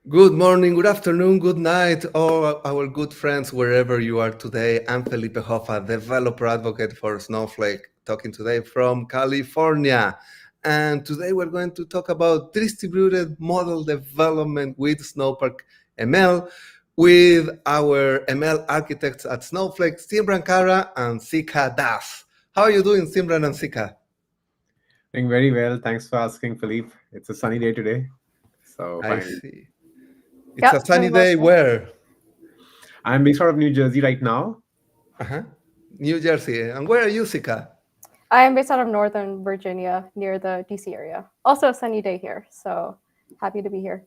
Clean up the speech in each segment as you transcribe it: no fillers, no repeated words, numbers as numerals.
Good morning, good afternoon, good night, all our good friends, wherever you are today. I'm Felipe Hoffa, developer advocate for Snowflake, talking today from California. And today we're going to talk about distributed model development with Snowpark ML with our ML architects at Snowflake, Simran Khara and Sikha Das. How are you doing, Simran and Sikha? Doing very well. Thanks for asking, Philippe. It's a sunny day today, so I fine. see. It's a Yep, sunny doing well, day sir. where? I'm based out of New Jersey right now. Uh-huh. New Jersey. And where are you, Sikha? I am based out of Northern Virginia, near the DC area. Also a sunny day here, so happy to be here.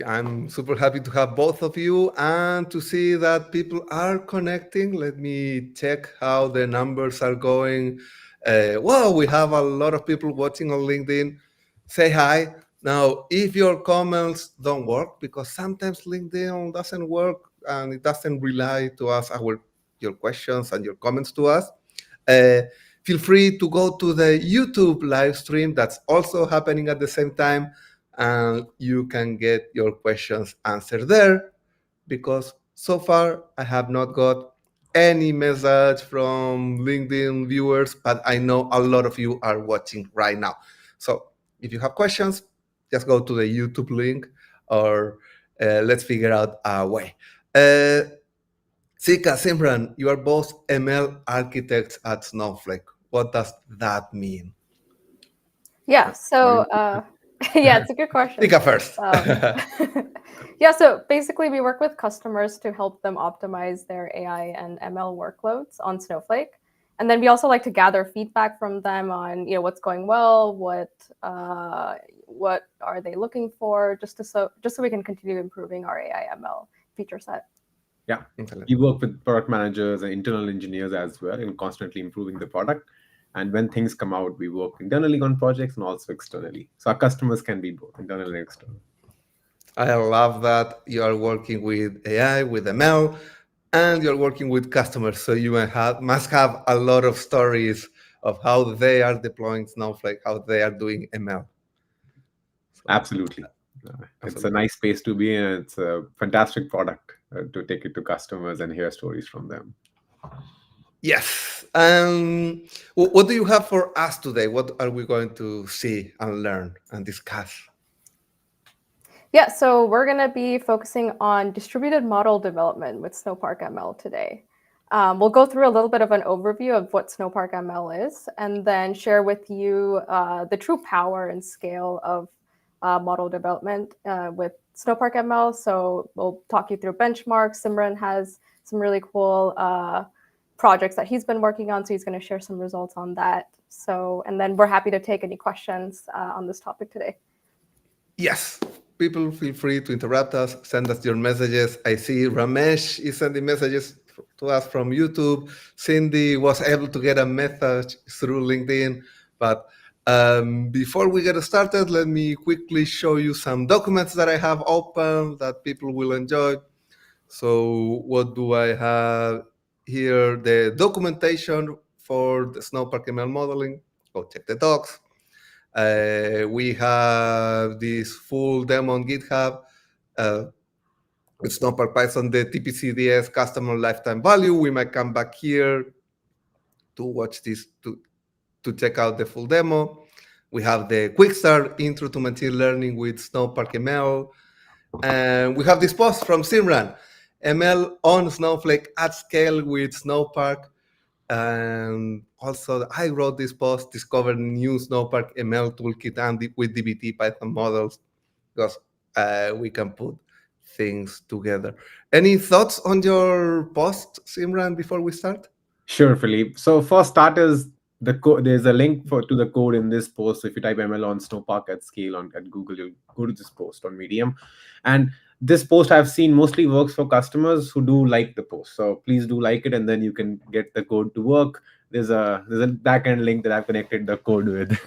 I'm super happy to have both of you and to see that people are connecting. Let me check how the numbers are going. Wow, we have a lot of people watching on LinkedIn. Say hi. Now, if your comments don't work, because sometimes LinkedIn doesn't work and it doesn't rely to us your questions and your comments to us, uh, feel free to go to the YouTube live stream that's also happening at the same time, and you can get your questions answered there because so far I have not got any message from LinkedIn viewers, but I know a lot of you are watching right now. So if you have questions, just go to the YouTube link or let's figure out a way. Uh, Sika, Simran, you are both ML architects at Snowflake. What does that mean? Yeah, so Morning. yeah, it's a good question. Sika first. Um, yeah, so basically, we work with customers to help them optimize their AI and ML workloads on Snowflake, and then we also like to gather feedback from them on what's going well, what are they looking for, just so we can continue improving our AI ML feature set. Yeah, Excellent. we work with product managers and internal engineers as well in constantly improving the product. And when things come out, we work internally on projects and also externally. So our customers can be both internal and external. I love that you are working with AI, with ML, and you're working with customers. So you must have a lot of stories of how they are deploying Snowflake, how they are doing ML. So, Absolutely. It's a absolutely. nice space to be in. It's a fantastic product to take it to customers and hear stories from them. Yes. What do you have for us today? What are we going to see and learn and discuss? Yeah, so we're going to be focusing on distributed model development with Snowpark ML today. We'll go through a little bit of an overview of what Snowpark ML is, and then share with you the true power and scale of model development with Snowpark ML. So we'll talk you through benchmarks. Simran has some really cool projects that he's been working on, so he's going to share some results on that. So, and then we're happy to take any questions on this topic today. Yes, people feel free to interrupt us, send us your messages. I see Ramesh is sending messages to us from YouTube. Cindy was able to get a message through LinkedIn. But before we get started, let me quickly show you some documents that I have open that people will enjoy. So what do I have here? The documentation for the Snowpark ML modeling. Go check the docs. We have this full demo on GitHub. Uh, with Snowpark Python, the TPCDS customer lifetime value. We might come back here to watch this to check out the full demo. We have the quick start intro to machine learning with Snowpark ML. And we have this post from Simran, ML on Snowflake at scale with Snowpark. And also, I wrote this post, discover new Snowpark ML toolkit and with DBT Python models, because we can put things together. Any thoughts on your post, Simran, before we start? Sure, Philippe. So for starters, there's a link to the code in this post. So if you type ML on Snowpark at scale at Google, you'll go to this post on Medium. And this post I've seen mostly works for customers who do like the post. So please do like it, and then you can get the code to work. There's a backend link that I've connected the code with.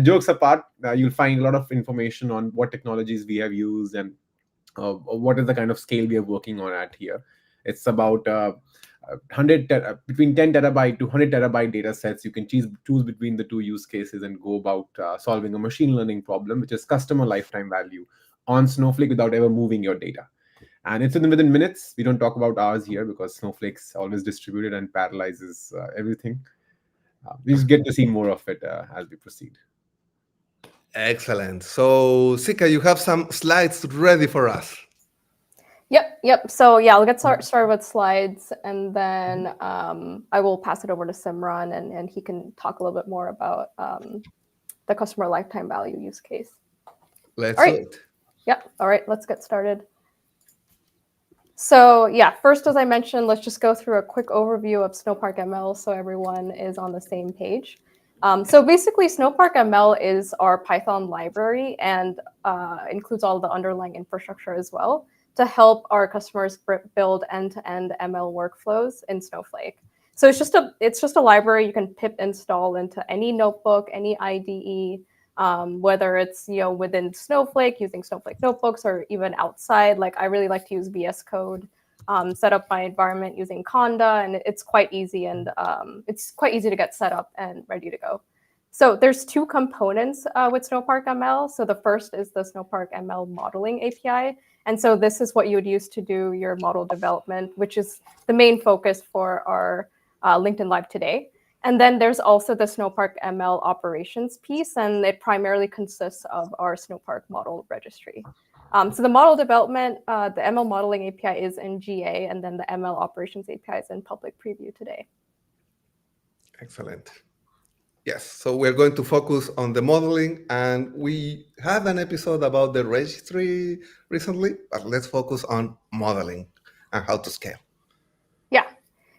Jokes apart, you'll find a lot of information on what technologies we have used and what is the kind of scale we are working on at here. It's about between 10 terabyte to 100 terabyte data sets. You can choose between the two use cases and go about solving a machine learning problem, which is customer lifetime value on Snowflake without ever moving your data. And it's within minutes. We don't talk about hours here because Snowflake's always distributed and parallelizes everything. We just get to see more of it as we proceed. Excellent. So, Sikha, you have some slides ready for us. Yep. So yeah, I'll get started with slides, and then I will pass it over to Simran, and he can talk a little bit more about the customer lifetime value use case. Let's do it. Yep. All right, let's get started. So yeah, first, as I mentioned, let's just go through a quick overview of Snowpark ML so everyone is on the same page. So basically, Snowpark ML is our Python library and includes all the underlying infrastructure as well to help our customers build end-to-end ML workflows in Snowflake. So it's just a library you can pip install into any notebook, any IDE, whether it's within Snowflake using Snowflake notebooks or even outside. Like I really like to use VS Code, set up my environment using Conda, and it's quite easy to get set up and ready to go. So there's two components with Snowpark ML. So the first is the Snowpark ML modeling API. And so this is what you would use to do your model development, which is the main focus for our LinkedIn Live today. And then there's also the Snowpark ML operations piece, and it primarily consists of our Snowpark model registry. So the model development, the ML modeling API is in GA, and then the ML operations API is in public preview today. Excellent. Yes, so we're going to focus on the modeling, and we have an episode about the registry recently, but let's focus on modeling and how to scale.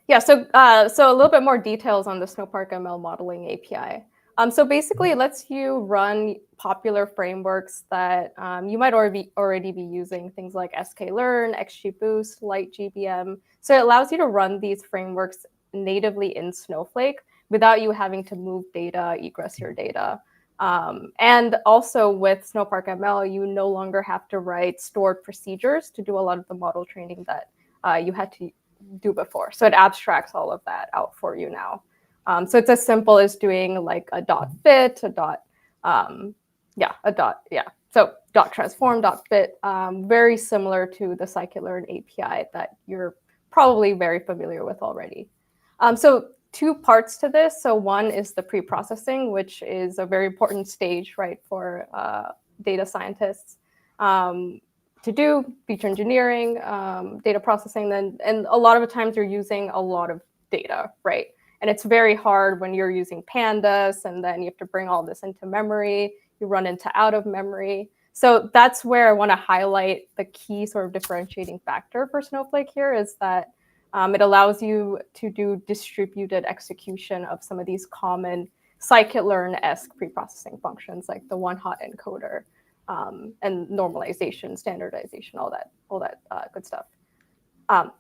Yeah. So a little bit more details on the Snowpark ML modeling API. So basically, it lets you run popular frameworks that you might already be using, things like sklearn, XGBoost, LightGBM. So it allows you to run these frameworks natively in Snowflake without you having to move data, egress your data. And also with Snowpark ML, you no longer have to write stored procedures to do a lot of the model training that you had to do before. So it abstracts all of that out for you now. So it's as simple as doing like a .fit, So .transform, .fit, very similar to the scikit-learn API that you're probably very familiar with already. So two parts to this. So one is the pre-processing, which is a very important stage, right, for data scientists to do feature engineering, data processing. And a lot of the times you're using a lot of data, right? And it's very hard when you're using pandas, and then you have to bring all this into memory. You run into out of memory. So that's where I want to highlight the key sort of differentiating factor for Snowflake here is that it allows you to do distributed execution of some of these common scikit-learn-esque pre-processing functions, like the one-hot encoder and normalization, standardization, all that good stuff.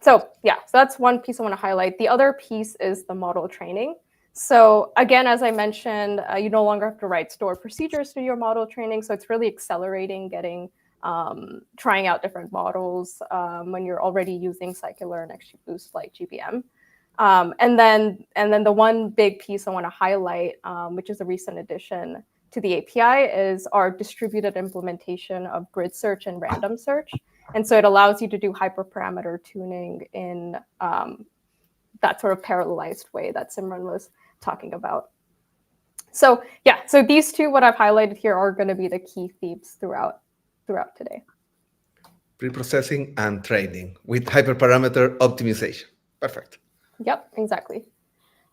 So that's one piece I want to highlight. The other piece is the model training. So again, as I mentioned, you no longer have to write stored procedures to your model training. So it's really accelerating trying out different models when you're already using scikit-learn, XGBoost, LightGBM. And then the one big piece I want to highlight, which is a recent addition to the API, is our distributed implementation of grid search and random search. And so it allows you to do hyperparameter tuning in that sort of parallelized way that Simran was talking about. So so these two, what I've highlighted here, are going to be the key themes throughout today. Pre-processing and training with hyperparameter optimization. Perfect. Yep, exactly.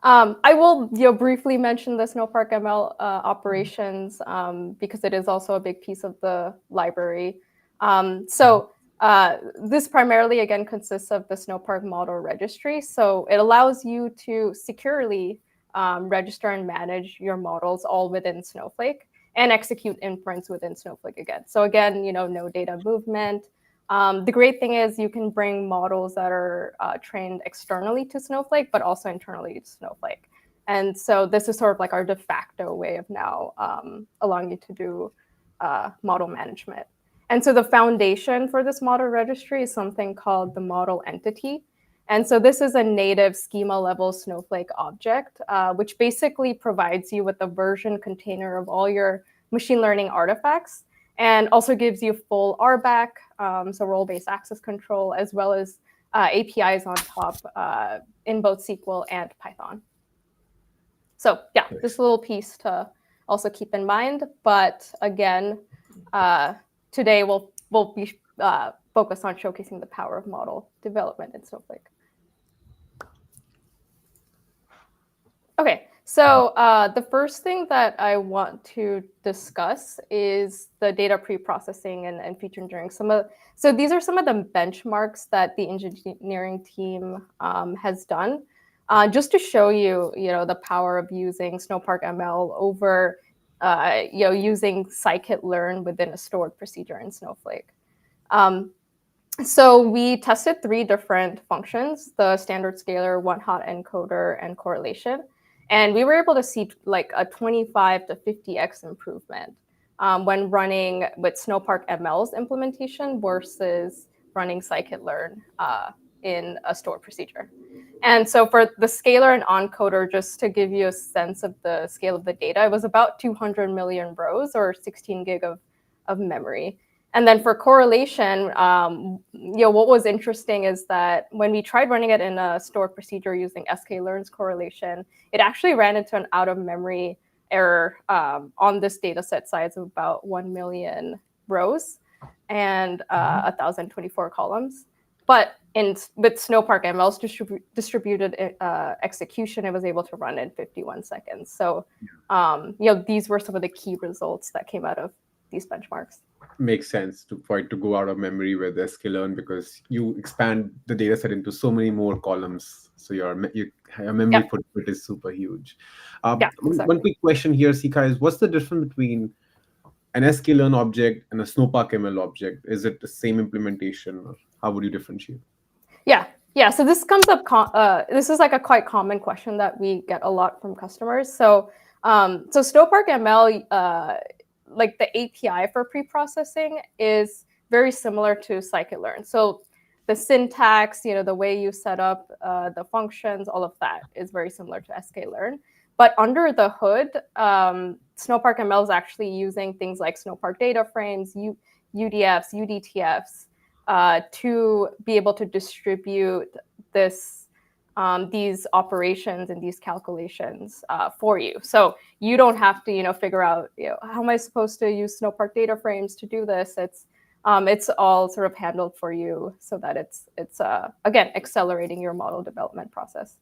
I will briefly mention the Snowpark ML operations because it is also a big piece of the library. This primarily, again, consists of the Snowpark model registry. So it allows you to securely register and manage your models all within Snowflake and execute inference within Snowflake again. So again, no data movement. The great thing is you can bring models that are trained externally to Snowflake, but also internally to Snowflake. And so this is sort of like our de facto way of now allowing you to do model management. And so the foundation for this model registry is something called the model entity. And so this is a native schema level Snowflake object, which basically provides you with a version container of all your machine learning artifacts. and also gives you full RBAC, so role-based access control, as well as APIs on top in both SQL and Python. So yeah, Nice. this little piece to also keep in mind. But again, today we'll be focused on showcasing the power of model development in Snowflake. Okay, so the first thing that I want to discuss is the data pre-processing and feature engineering. So these are some of the benchmarks that the engineering team has done, just to show you, the power of using Snowpark ML over, using scikit-learn within a stored procedure in Snowflake. So we tested 3 different functions: the standard scaler, one-hot encoder, and correlation. And we were able to see like a 25 to 50x improvement when running with Snowpark ML's implementation versus running scikit-learn in a stored procedure. And so for the scalar and encoder, just to give you a sense of the scale of the data, it was about 200 million rows or 16 gig of memory. And then for correlation, what was interesting is that when we tried running it in a stored procedure using sklearn's correlation, it actually ran into an out-of-memory error on this data set size of about 1 million rows and 1,024 columns. But with Snowpark ML's distributed execution, it was able to run in 51 seconds. So these were some of the key results that came out of these benchmarks. Makes sense for it to go out of memory with sklearn, because you expand the data set into so many more columns. So your memory footprint is super huge. Exactly. One quick question here, Sikha, is what's the difference between an sklearn object and a Snowpark ML object? Is it the same implementation, or how would you differentiate? Yeah. So this comes up. This is like a quite common question that we get a lot from customers. So Snowpark ML, like the API for pre-processing, is very similar to scikit-learn. So the syntax, the way you set up the functions, all of that is very similar to sklearn. But under the hood, Snowpark ML is actually using things like Snowpark data frames, UDFs, UDTFs, to be able to distribute these operations and these calculations for you. So you don't have to, figure out, how am I supposed to use Snowpark data frames to do this? It's all sort of handled for you, so that it's again accelerating your model development process.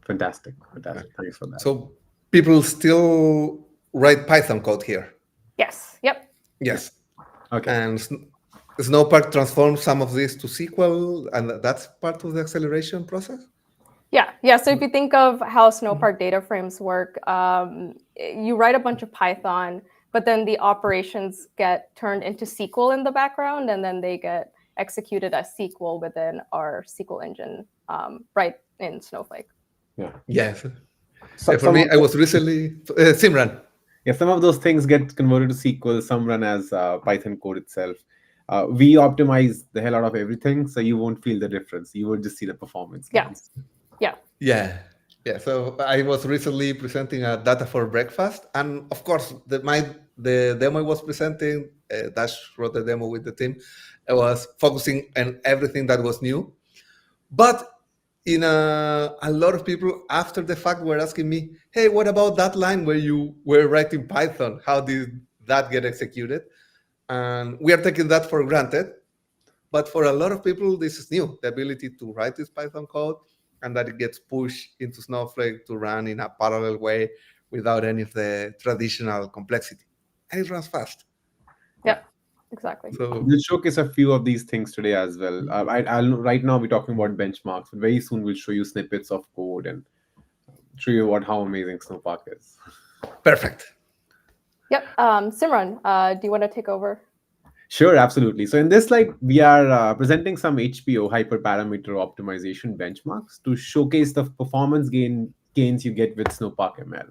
Fantastic. Thanks for that. So people still write Python code here? Yes. Yep. Yes. Okay. And Snowpark transforms some of this to SQL, and that's part of the acceleration process? Yeah. So if you think of how Snowpark data frames work, you write a bunch of Python, but then the operations get turned into SQL in the background, and then they get executed as SQL within our SQL engine, right in Snowflake. Yeah. Yes. So For me, I was recently Simran. Yeah, some of those things get converted to SQL, some run as Python code itself. We optimize the hell out of everything, so you won't feel the difference. You will just see the performance gains. Yeah. So I was recently presenting a data for breakfast, and of course, the demo I was presenting, Dash wrote the demo with the team. I was focusing on everything that was new, but a lot of people after the fact were asking me, "Hey, what about that line where you were writing Python? How did that get executed?" And we are taking that for granted, but for a lot of people, this is new: the ability to write this Python code, and that it gets pushed into Snowflake to run in a parallel way without any of the traditional complexity. And it runs fast. Yeah, exactly. So We'll showcase a few of these things today as well. Right now we're talking about benchmarks, but very soon we'll show you snippets of code and show you how amazing Snowpark is. perfect. Yep. Simran, do you want to take over? Sure, absolutely. So in this slide, we are presenting some HPO, hyperparameter optimization benchmarks, to showcase the performance gains you get with Snowpark ML.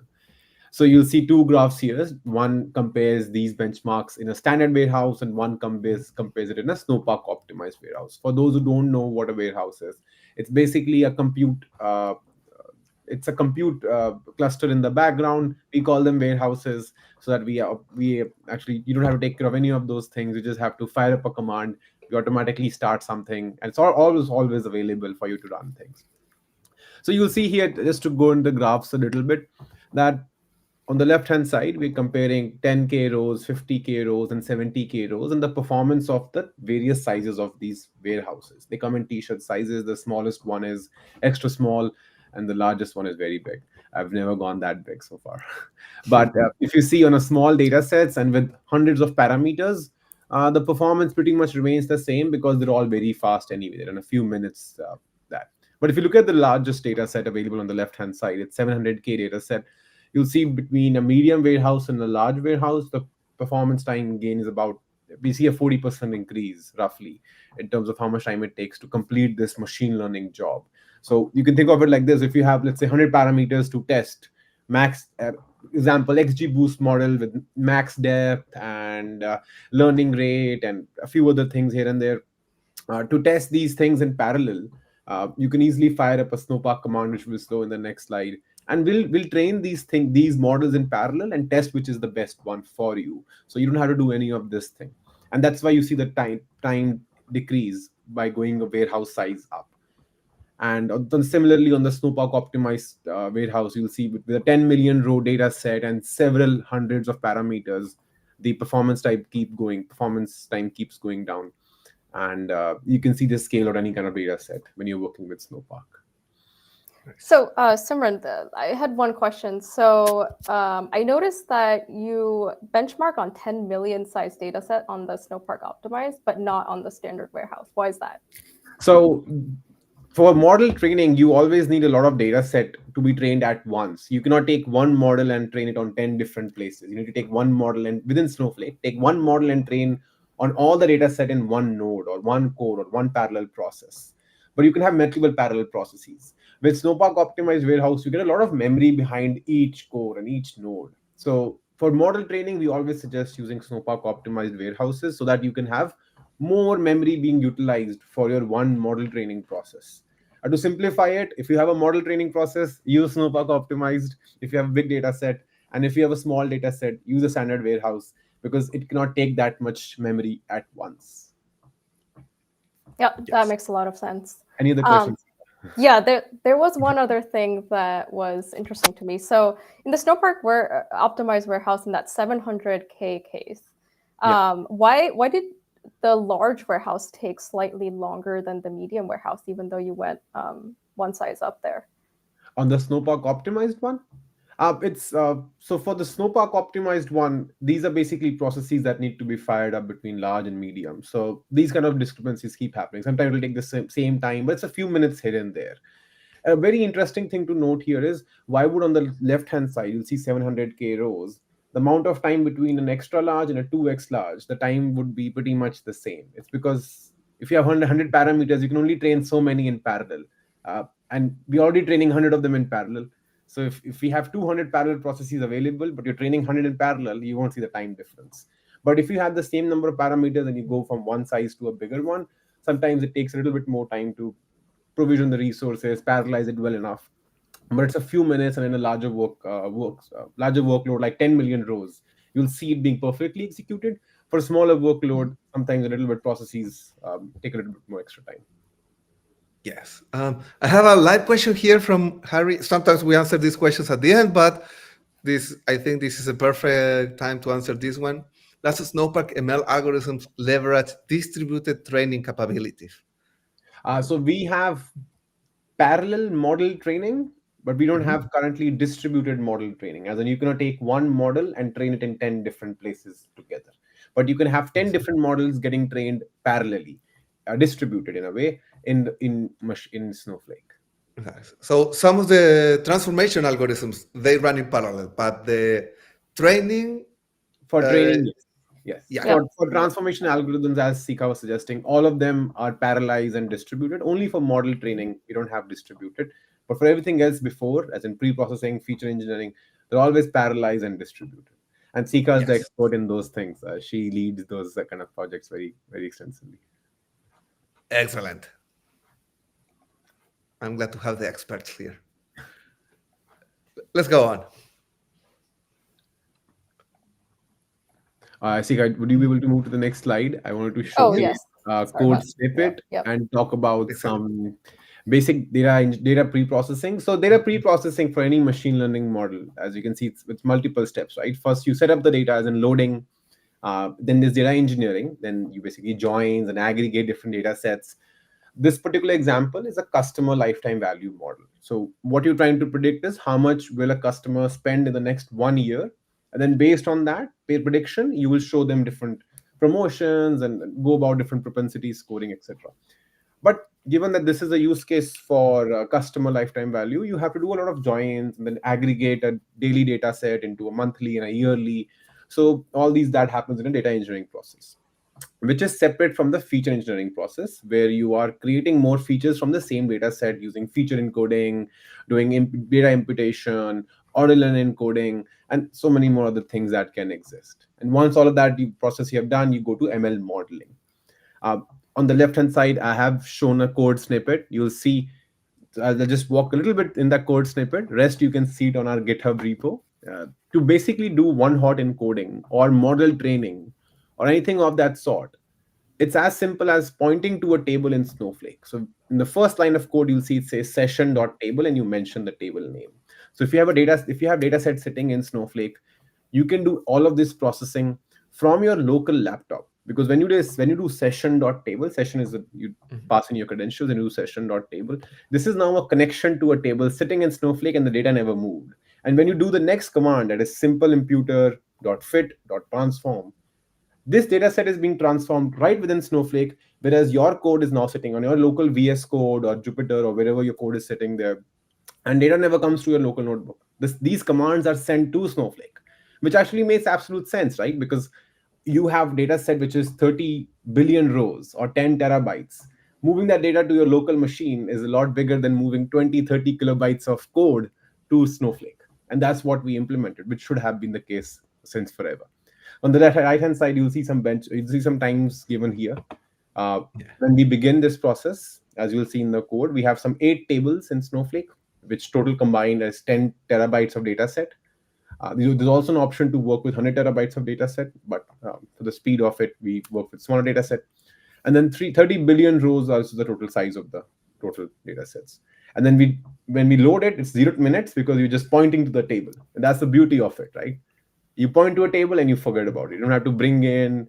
So you'll see 2 graphs here. One compares these benchmarks in a standard warehouse, and one compares it in a Snowpark optimized warehouse. For those who don't know what a warehouse is, it's basically a compute it's a compute cluster in the background. We call them warehouses, so that we actually, you don't have to take care of any of those things. You just have to fire up a command. You automatically start something, and it's always available for you to run things. So you'll see here, just to go in the graphs a little bit, that on the left hand side, we're comparing 10K rows, 50K rows, and 70K rows, and the performance of the various sizes of these warehouses. They come in t-shirt sizes. The smallest one is extra small, and the largest one is very big. I've never gone that big so far. But if you see on a small data sets and with hundreds of parameters, the performance pretty much remains the same, because they're all very fast anyway. They're in a few minutes. That. But if you look at the largest data set available on the left hand side, it's 700K data set. You'll see between a medium warehouse and a large warehouse, the performance time gain is about, we see a 40% increase roughly in terms of how much time it takes to complete this machine learning job. So you can think of it like this: if you have, let's say, 100 parameters to test, max example XGBoost model with max depth and learning rate and a few other things here and there, to test these things in parallel, you can easily fire up a Snowpark command, which will show in the next slide, and we'll train these models in parallel and test which is the best one for you. So you don't have to do any of this thing, and that's why you see the time decrease by going a warehouse size up. And similarly, on the Snowpark optimized warehouse, you'll see with a 10 million row data set and several hundreds of parameters, the performance time keeps going down. And you can see the scale or any kind of data set when you're working with Snowpark. So, Simran, I had one question. So, I noticed that you benchmark on 10 million size data set on the Snowpark optimized, but not on the standard warehouse. Why is that? So for model training, you always need a lot of data set to be trained at once. You cannot take one model and train it on 10 different places. You need to take one model and within Snowflake, take one model and train on all the data set in one node or one core or one parallel process. But you can have multiple parallel processes. With Snowpark optimized warehouse, you get a lot of memory behind each core and each node. So for model training, we always suggest using Snowpark optimized warehouses so that you can have more memory being utilized for your one model training process. To simplify it, if you have a model training process, use Snowpark optimized. If you have a big data set, and if you have a small data set, use a standard warehouse, because it cannot take that much memory at once. Yeah, Yes. that makes a lot of sense. Any other questions? Yeah, there was one other thing that was interesting to me. So in the Snowpark optimized warehouse in that 700K case, why did the large warehouse take slightly longer than the medium warehouse, even though you went one size up there? On the Snowpark optimized one, it's so for the Snowpark optimized one, these are basically processes that need to be fired up between large and medium. So these kind of discrepancies keep happening. Sometimes it will take the same time, but it's a few minutes here and there. A very interesting thing to note here is, why would on the left hand side you'll see 700K rows, the amount of time between an extra large and a 2x large, the time would be pretty much the same. It's because if you have 100 parameters, you can only train so many in parallel, and we're already training 100 of them in parallel. So if we have 200 parallel processes available, but you're training 100 in parallel, you won't see the time difference. But if you have the same number of parameters and you go from one size to a bigger one, sometimes it takes a little bit more time to provision the resources, parallelize it well enough. But it's a few minutes, and in a larger workload like 10 million rows, you'll see it being perfectly executed. For a smaller workload, sometimes a little bit processes take a little bit more extra time. Yes. I have a live question here from Harry. Sometimes we answer these questions at the end, but I think this is a perfect time to answer this one. Does Snowpark ML algorithms leverage distributed training capabilities? So we have parallel model training, but we don't have currently distributed model training. As in, you cannot take one model and train it in 10 different places together. But you can have 10 different models getting trained parallelly, distributed in a way in Snowflake. Nice. So some of the transformation algorithms, they run in parallel, but the training, For training, yes. yeah. For transformation algorithms, as Sikha was suggesting, all of them are parallelized and distributed. Only for model training, we don't have distributed. But for everything else before, as in pre-processing, feature engineering, they're always parallelized and distributed. And Sikha is the Yes. expert in those things. She leads those kind of projects very, very extensively. Excellent. I'm glad to have the experts here. Let's go on. Sikha, would you be able to move to the next slide? I wanted to Oh, showcase Yeah, yes. Sorry code about snippet Yep. and talk about exactly. some basic data pre-processing. So data pre-processing for any machine learning model, as you can see, it's multiple steps, right? First, you set up the data as in loading. Then there's data engineering. Then you basically joins and aggregate different data sets. This particular example is a customer lifetime value model. So what you're trying to predict is how much will a customer spend in the next 1 year, and then based on that prediction, you will show them different promotions and go about different propensity scoring, etc. But given that this is a use case for customer lifetime value, you have to do a lot of joins and then aggregate a daily data set into a monthly and a yearly. So all these that happens in a data engineering process, which is separate from the feature engineering process, where you are creating more features from the same data set using feature encoding, doing data imputation, ordinal encoding, and so many more other things that can exist. And once all of that process you have done, you go to ML modeling. uh, on the left hand side, I have shown a code snippet. You'll see, I'll just walk a little bit in that code snippet. Rest you can see it on our GitHub repo. To basically do one hot encoding or model training or anything of that sort, it's as simple as pointing to a table in Snowflake. So in the first line of code, you'll see it says session.table and you mention the table name. So if you have data set sitting in Snowflake, you can do all of this processing from your local laptop. Because when you do session.table, session is you pass in your credentials and you do session.table. This is now a connection to a table sitting in Snowflake and the data never moved. And when you do the next command, that is simple imputer dot fit dot transform, this data set is being transformed right within Snowflake, whereas your code is now sitting on your local VS Code or Jupyter or wherever your code is sitting there, and data never comes to your local notebook. These commands are sent to Snowflake, which actually makes absolute sense, right? Because you have data set which is 30 billion rows or 10 terabytes. Moving that data to your local machine is a lot bigger than moving 20, 30 kilobytes of code to Snowflake. And that's what we implemented, which should have been the case since forever. On the right hand side, you'll see some times given here. Uh, Yeah. when we begin this process, as you'll see in the code, we have some 8 tables in Snowflake, which total combined as 10 terabytes of data set. There's also an option to work with 100 terabytes of data set, but for the speed of it, we work with smaller data set. And then 30 billion rows are the total size of the total data sets. And then when we load it, it's 0 minutes because you're just pointing to the table. And that's the beauty of it, right? You point to a table and you forget about it. You don't have to bring in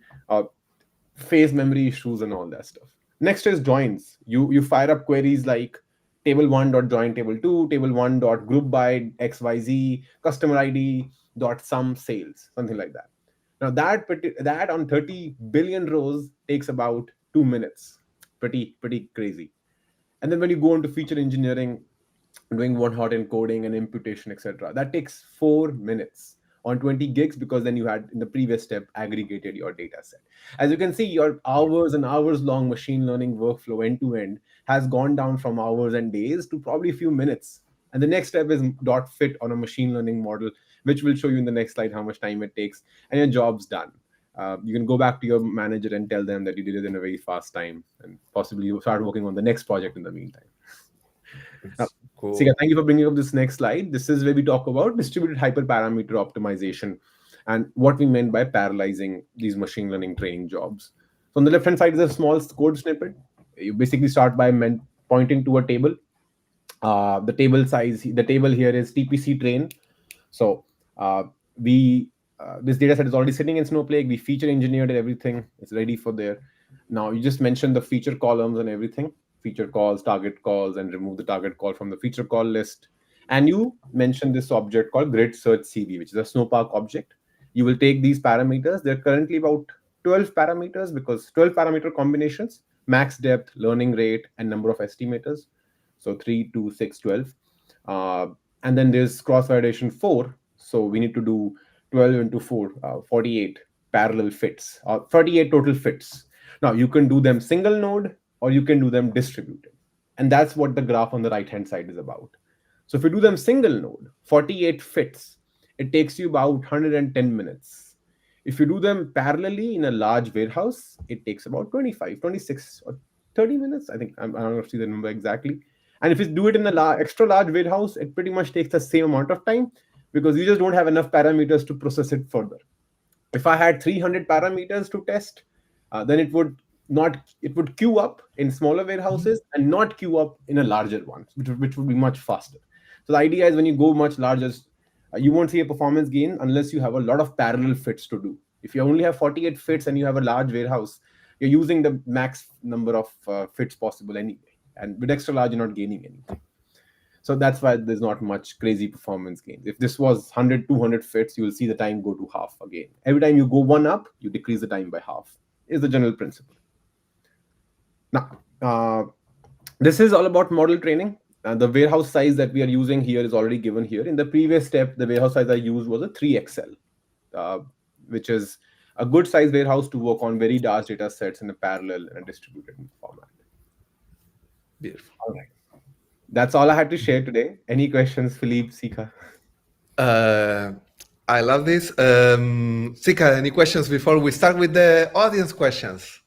face memory issues and all that stuff. Next is joins. You fire up queries like table1 dot join table2, table1 dot group by xyz, customer id dot sum sales, something like that. Now that on 30 billion rows takes about 2 minutes. Pretty crazy. And then when you go into feature engineering, doing one hot encoding and imputation, etc., that takes 4 minutes on 20 gigs, because then you had in the previous step aggregated your data set. As you can see, your hours and hours long machine learning workflow end to end has gone down from hours and days to probably a few minutes. And the next step is dot fit on a machine learning model, which will show you in the next slide how much time it takes, and your job's done. You can go back to your manager and tell them that you did it in a very fast time, and possibly you start working on the next project in the meantime. Now, It's cool. Sika, thank you for bringing up this next slide. This is where we talk about distributed hyperparameter optimization and what we meant by parallelizing these machine learning training jobs. So on the left-hand side is a small code snippet. You basically start by pointing to a table. The table here is TPC train. So we this data set is already sitting in Snowflake. We feature engineered everything. It's ready for there. Now you just mentioned the feature columns and everything, feature calls, target calls, and remove the target call from the feature call list. And you mentioned this object called grid search CV, which is a Snowpark object. You will take these parameters. They're currently about 12 parameters, because 12 parameter combinations: max depth, learning rate, and number of estimators. So 3, 2, 6, 12. And then there's cross validation 4. So we need to do 12 into 4, 48 parallel fits, or 48 total fits. Now you can do them single node or you can do them distributed. And that's what the graph on the right hand side is about. So if you do them single node, 48 fits, it takes you about 110 minutes. If you do them parallelly in a large warehouse, it takes about 25, 26, or 30 minutes. I think I'm not sure the number exactly. And if you do it in the extra large warehouse, it pretty much takes the same amount of time because you just don't have enough parameters to process it further. If I had 300 parameters to test, then it would queue up in smaller warehouses and not queue up in a larger one, which would be much faster. So the idea is when you go much larger, you won't see a performance gain unless you have a lot of parallel fits to do. If you only have 48 fits and you have a large warehouse, you're using the max number of fits possible anyway. And with extra large, you're not gaining anything. So that's why there's not much crazy performance gains. If this was 100, 200 fits, you will see the time go to half again. Every time you go one up, you decrease the time by half, is the general principle. Now, this is all about model training. The warehouse size that we are using here is already given here. In the previous step, the warehouse size I used was a 3XL, which is a good size warehouse to work on very large data sets in a parallel and distributed format. Beautiful. All right. That's all I had to share today. Any questions, Philippe, Sikha? I love this. Sikha, any questions before we start with the audience questions?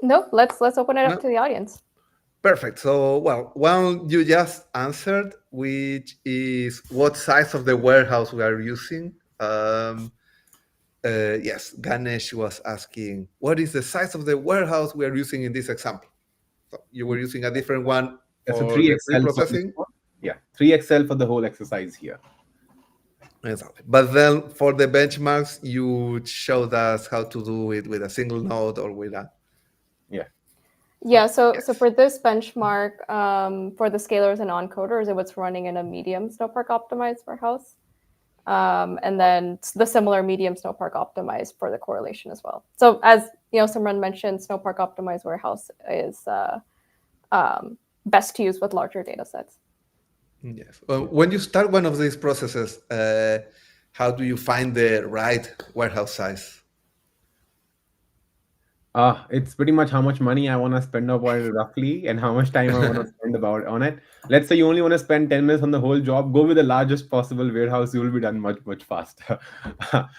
Nope. Let's open it up to the audience. Perfect. So, well, one you just answered, which is what size of the warehouse we are using. Yes, Ganesh was asking, what is the size of the warehouse we are using in this example? So you were using a different one for the pre-processing? Yeah, 3XL for the whole exercise here. Exactly. But then for the benchmarks, you showed us how to do it with a single node or with a... Yeah, so for this benchmark, for the scalars and encoders, it was running in a medium Snowpark optimized warehouse. And then the similar medium Snowpark optimized for the correlation as well. So as Simran mentioned, Snowpark optimized warehouse is best to use with larger data sets. Yes. When you start one of these processes, how do you find the right warehouse size? It's pretty much how much money I want to spend about it roughly and how much time I want to spend on it. Let's say you only want to spend 10 minutes on the whole job, go with the largest possible warehouse, you will be done much, much faster.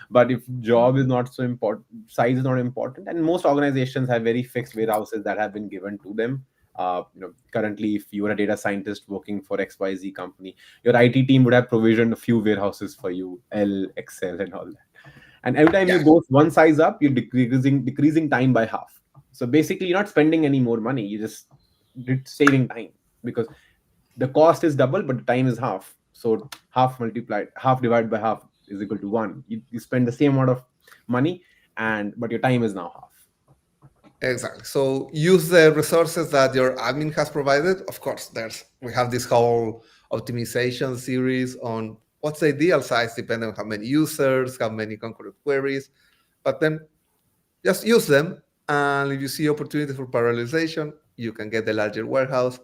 But if job is not so important, size is not important, and most organizations have very fixed warehouses that have been given to them. Currently, if you are a data scientist working for XYZ company, your IT team would have provisioned a few warehouses for you, L, Excel, and all that. And every time you go one size up, you're decreasing time by half. So basically, you're not spending any more money. You're just saving time because the cost is double, but the time is half. So half divided by half is equal to 1. You spend the same amount of money, but your time is now half. Exactly. So use the resources that your admin has provided. Of course, we have this whole optimization series on what's the ideal size depending on how many users, how many concurrent queries. But then just use them. And if you see opportunity for parallelization, you can get the larger warehouse.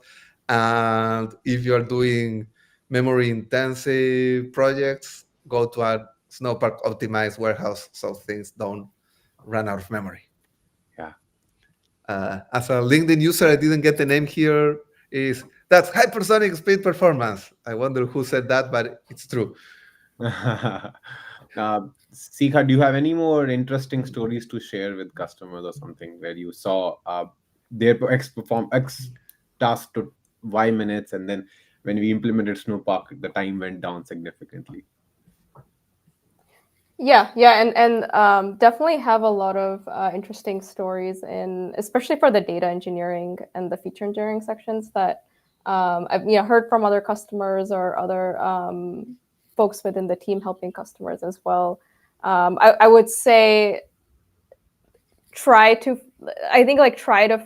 And if you're doing memory intensive projects, go to a Snowpark optimized warehouse so things don't run out of memory. As a LinkedIn user, I didn't get the name here. That's hypersonic speed performance. I wonder who said that, but it's true. Sikha, do you have any more interesting stories to share with customers or something where you saw their X task took Y minutes, and then when we implemented Snowpark, the time went down significantly? Yeah, and definitely have a lot of interesting stories especially for the data engineering and the feature engineering sections that I've heard from other customers or other folks within the team helping customers as well. I would say try to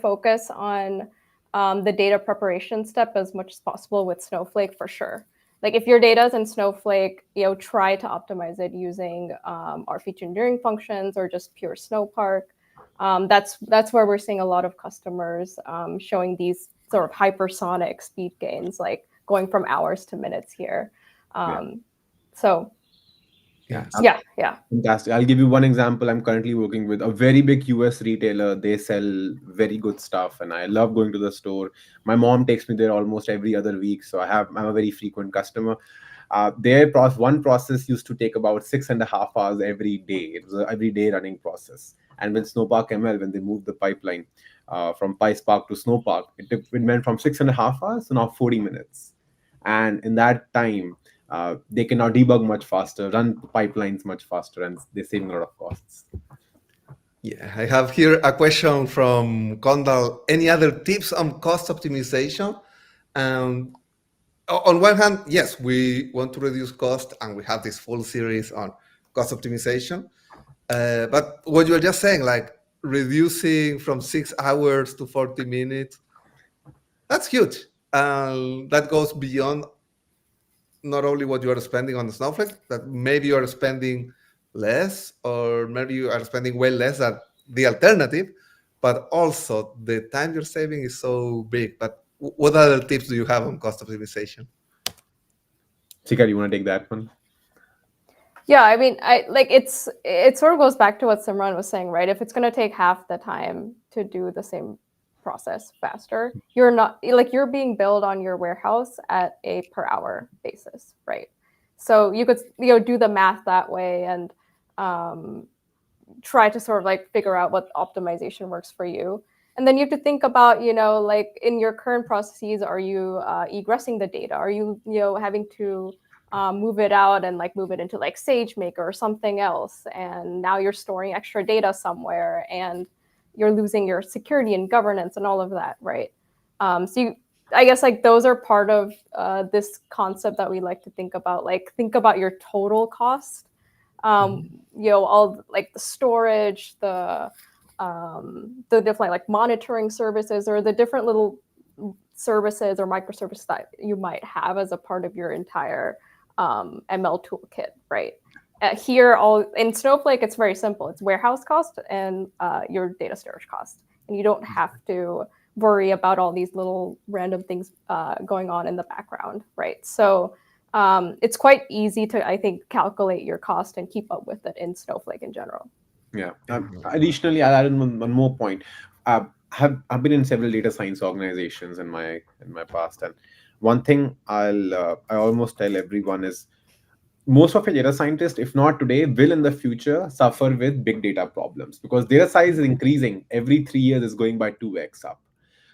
focus on the data preparation step as much as possible with Snowflake for sure. Like if your data is in Snowflake, try to optimize it using our feature engineering functions or just pure Snowpark. That's where we're seeing a lot of customers showing these sort of hypersonic speed gains, like going from hours to minutes here. So Yeah. Yeah. Fantastic. I'll give you one example. I'm currently working with a very big US retailer. They sell very good stuff, and I love going to the store. My mom takes me there almost every other week, so I'm a very frequent customer. One process used to take about 6.5 hours every day. It was an everyday running process. And with Snowpark ML, when they moved the pipeline from PySpark to Snowpark, it went from 6.5 hours to now 40 minutes. And in that time, they can now debug much faster, run pipelines much faster, and they're saving a lot of costs. Yeah, I have here a question from Kondal. Any other tips on cost optimization? Um, on one hand, yes, we want to reduce cost, and we have this full series on cost optimization. But what you were just saying, like reducing from 6 hours to 40 minutes, that's huge. That goes beyond not only what you are spending on the Snowflake, that maybe you are spending less, or maybe you are spending way less than the alternative, but also the time you're saving is so big. But what other tips do you have on cost optimization? Sikha, you want to take that one? Yeah, I mean, it sort of goes back to what Simran was saying, right? If it's going to take half the time to do the same process faster, you're being billed on your warehouse at a per hour basis, right? So you could do the math that way and try to sort of like figure out what optimization works for you. And then you have to think about, like in your current processes, are you egressing the data? Are you, having to move it out and like move it into like SageMaker or something else? And now you're storing extra data somewhere and you're losing your security and governance and all of that, right? I guess like those are part of this concept that we like to think about. Like think about your total cost. All like the storage, the different like monitoring services, or the different little services or microservices that you might have as a part of your entire ML toolkit, right? Here, in Snowflake, it's very simple. It's warehouse cost and your data storage cost, and you don't have to worry about all these little random things going on in the background, right? So it's quite easy to, I think, calculate your cost and keep up with it in Snowflake in general. Yeah. Additionally, I'll add in one more point. I've been in several data science organizations in my past, and one thing I almost tell everyone is most of your data scientists, if not today, will in the future suffer with big data problems because data size is increasing every 3 years, is going by 2x up.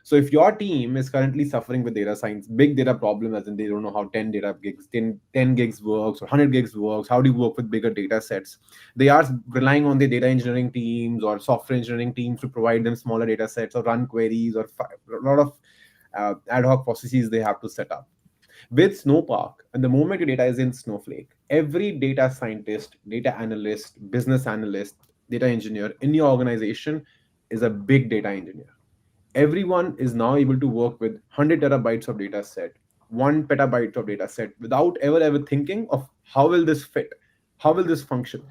So if your team is currently suffering with data science, big data problem, as in they don't know how 10 gigs works or 100 gigs works, how do you work with bigger data sets? They are relying on the data engineering teams or software engineering teams to provide them smaller data sets or run queries or a lot of ad hoc processes they have to set up. With Snowpark, and the moment your data is in Snowflake, every data scientist, data analyst, business analyst, data engineer in your organization is a big data engineer. Everyone is now able to work with 100 terabytes of data set, 1 petabyte of data set without ever thinking of how will this fit, how will this function.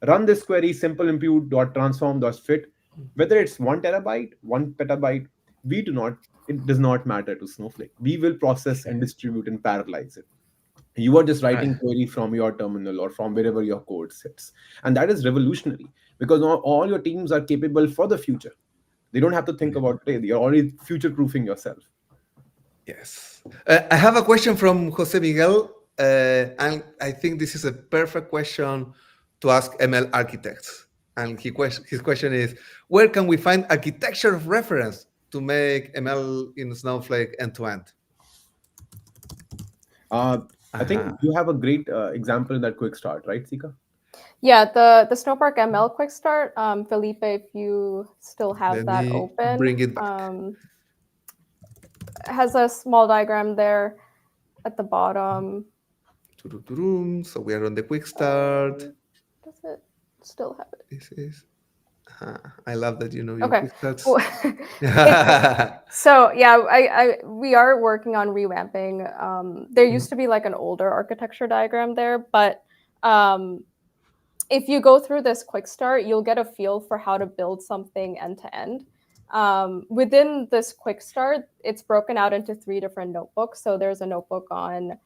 Run this query, simple impute dot transform dot fit. Whether it's 1 terabyte, 1 petabyte, we do not. It does not matter to Snowflake. We will process and distribute and parallelize it. You are just writing Right. query from your terminal or from wherever your code sits, and that is revolutionary because now all your teams are capable for the future. They don't have to think about today. You're already future proofing yourself. Yes. I have a question from Jose Miguel, and I think this is a perfect question to ask ML architects. And his question is, where can we find architecture of reference to make ML in Snowflake end-to-end? I think you have a great example in that quick start, right, Sika? Yeah, the Snowpark ML quick start, Felipe, if you still have Let that me open, bring it back. has a small diagram there at the bottom. So we are on the quick start. Does it still have it? This is. I love that you know your Okay. quick starts. Cool. So yeah, we are working on revamping. There used to be like an older architecture diagram there, but if you go through this quick start, you'll get a feel for how to build something end to end. Within this quick start, it's broken out into 3 different notebooks. So there's a notebook on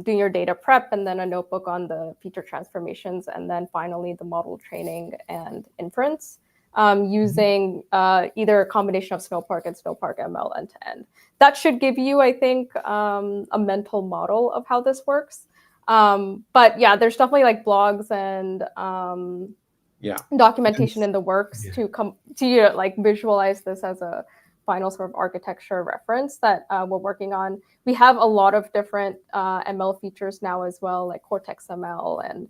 doing your data prep, and then a notebook on the feature transformations, and then finally the model training and inference using either a combination of Snowpark and Snowpark ML end to end. That should give you, I think, a mental model of how this works. But yeah, there's definitely like blogs and documentation in the works to come to like visualize this as a final sort of architecture reference that we're working on. We have a lot of different ML features now as well, like Cortex ML and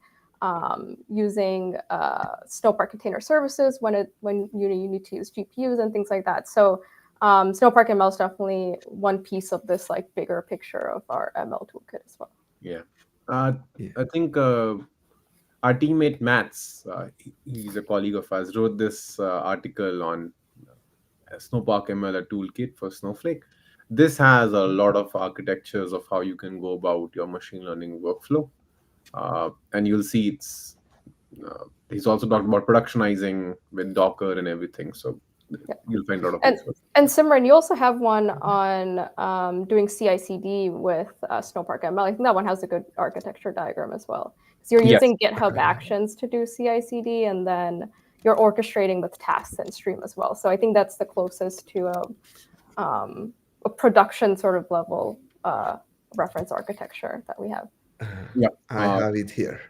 using Snowpark container services when you need to use GPUs and things like that. So Snowpark ML is definitely one piece of this like bigger picture of our ML toolkit as well. Yeah. I think our teammate Mats, he's a colleague of ours, wrote this article on Snowpark ML, a toolkit for Snowflake. This has a lot of architectures of how you can go about your machine learning workflow. And you'll see he's also talked about productionizing with Docker and everything. So you'll find a lot of resources. And Simran, you also have one on doing CI/CD with Snowpark ML. I think that one has a good architecture diagram as well. So you're using GitHub Actions to do CI/CD, and then you're orchestrating with tasks and stream as well. So I think that's the closest to a production sort of level reference architecture that we have. I have it here.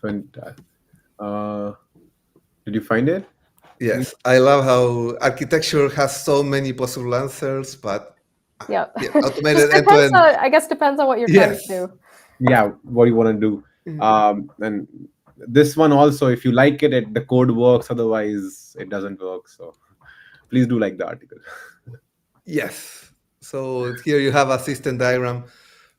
Fantastic. Did you find it? Yes, I love how architecture has so many possible answers, but automated end-to-end. I guess depends on what you're trying to do. Yeah, what you want to do. And this one also, if you like it, the code works. Otherwise, it doesn't work. So please do like the article. Yes. So here you have a system diagram.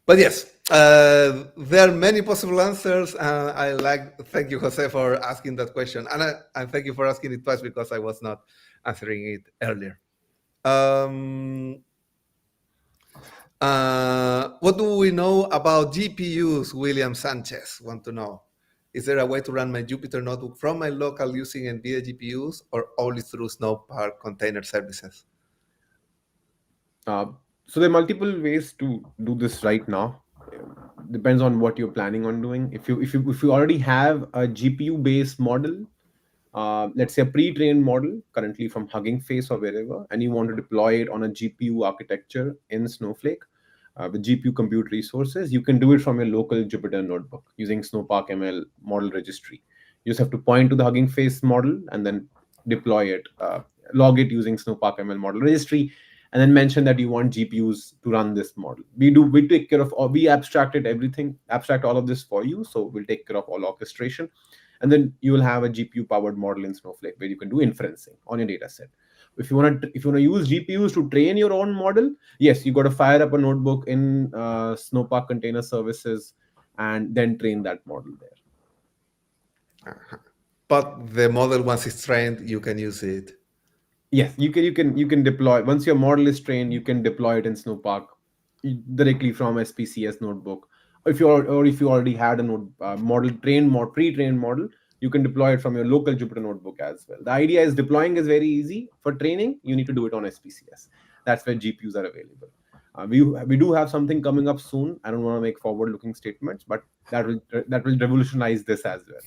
But yes, there are many possible answers. Thank you, Jose, for asking that question. And thank you for asking it twice because I was not answering it earlier. What do we know about GPUs? William Sanchez want to know. Is there a way to run my Jupyter notebook from my local using NVIDIA GPUs or only through Snowpark container services? So there are multiple ways to do this right now. Depends on what you're planning on doing. If you already have a GPU based model, let's say a pre-trained model currently from Hugging Face or wherever, and you want to deploy it on a GPU architecture in Snowflake with GPU compute resources, you can do it from your local Jupyter notebook using Snowpark ML model registry. You just have to point to the Hugging Face model and then deploy it, log it using Snowpark ML model registry, and then mention that you want GPUs to run this model. We take care of all, we abstract all of this for you. So we'll take care of all orchestration. And then you will have a GPU powered model in Snowflake where you can do inferencing on your data set. If you want to use GPUs to train your own model, yes, you got to fire up a notebook in Snowpark container services and then train that model there. But the model, once it's trained, you can use it. Yes, you can deploy. Once your model is trained, you can deploy it in Snowpark directly from SPCS notebook. If you already had a pre-trained model, you can deploy it from your local Jupyter notebook as well. The idea is deploying is very easy. For training, you need to do it on SPCS. That's where GPUs are available. We do have something coming up soon. I don't want to make forward-looking statements, but that will revolutionize this as well.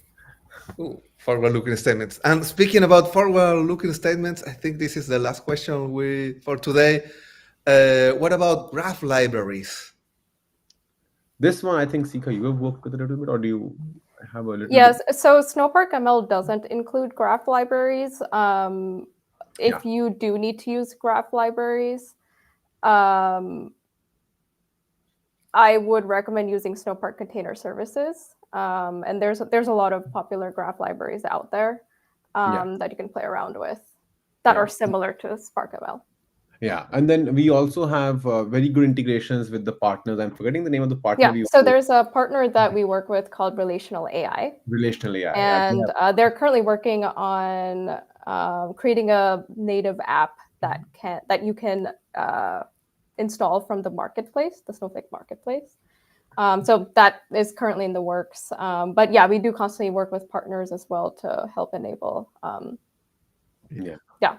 Ooh, forward-looking statements. And speaking about forward-looking statements, I think this is the last question for today. What about graph libraries? This one, I think, Sikha, you have worked with a little bit, or do you have a little bit? Yes, so Snowpark ML doesn't include graph libraries. If you do need to use graph libraries, I would recommend using Snowpark container services. And there's a lot of popular graph libraries out there that you can play around with that are similar to Spark ML. Yeah, and then we also have very good integrations with the partners. I'm forgetting the name of the partner. Yeah, so there's a partner that we work with called Relational AI. Relational AI. And they're currently working on creating a native app that you can install from the marketplace, the Snowflake marketplace. So that is currently in the works. But yeah, we do constantly work with partners as well to help enable a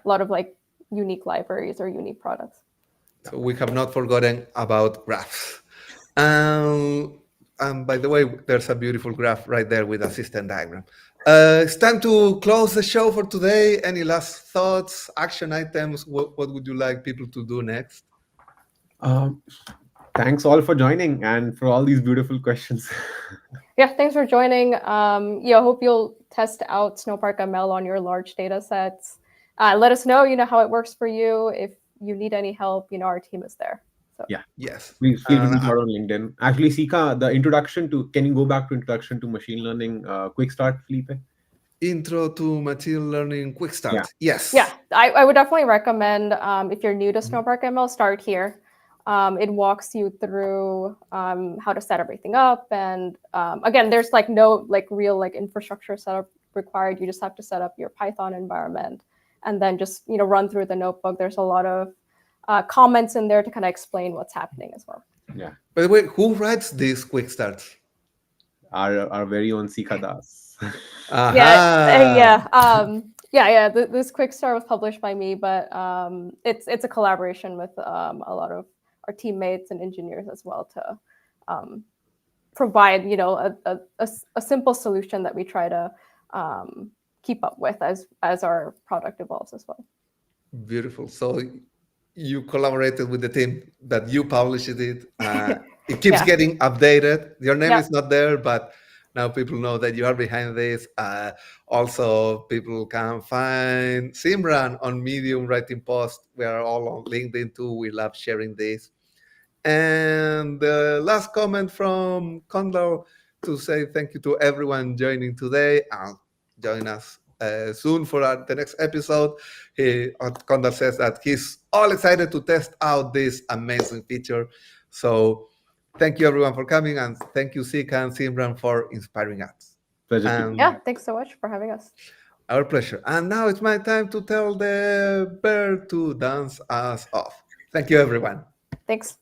lot of like unique libraries or unique products. So we have not forgotten about graphs. And by the way, there's a beautiful graph right there with a system diagram. It's time to close the show for today. Any last thoughts, action items? What would you like people to do next? Thanks all for joining and for all these beautiful questions. Yeah, thanks for joining. Yeah, I hope you'll test out Snowpark ML on your large data sets. Let us know, how it works for you. If you need any help, our team is there. So Yeah. Yes. Please feel free to reach out on LinkedIn. Actually, Sikha, can you go back to introduction to machine learning? Quick start, Felipe. Intro to machine learning quick start. Yeah. Yes. Yeah, I would definitely recommend if you're new to Snowpark ML, start here. It walks you through how to set everything up, and again, there's no real infrastructure setup required. You just have to set up your Python environment, and then just run through the notebook. There's a lot of comments in there to kind of explain what's happening as well. Yeah. By the way, who writes these quick starts? Our very own Sikha Das. This quick start was published by me, but it's a collaboration with a lot of our teammates and engineers as well to provide a simple solution that we try to keep up with as our product evolves as well. Beautiful. So you collaborated with the team that you published it. It keeps getting updated. Your name is not there, but now people know that you are behind this. Also, people can find Simran on Medium writing posts. We are all on LinkedIn too. We love sharing this. And the last comment from Condor to say thank you to everyone joining today. And join us soon for the next episode. Condor says that he's all excited to test out this amazing feature. So thank you everyone for coming, and thank you Sikha and Simran for inspiring us. Pleasure. Thanks so much for having us. Our pleasure. And now it's my time to tell the bird to dance us off. Thank you everyone. Thanks.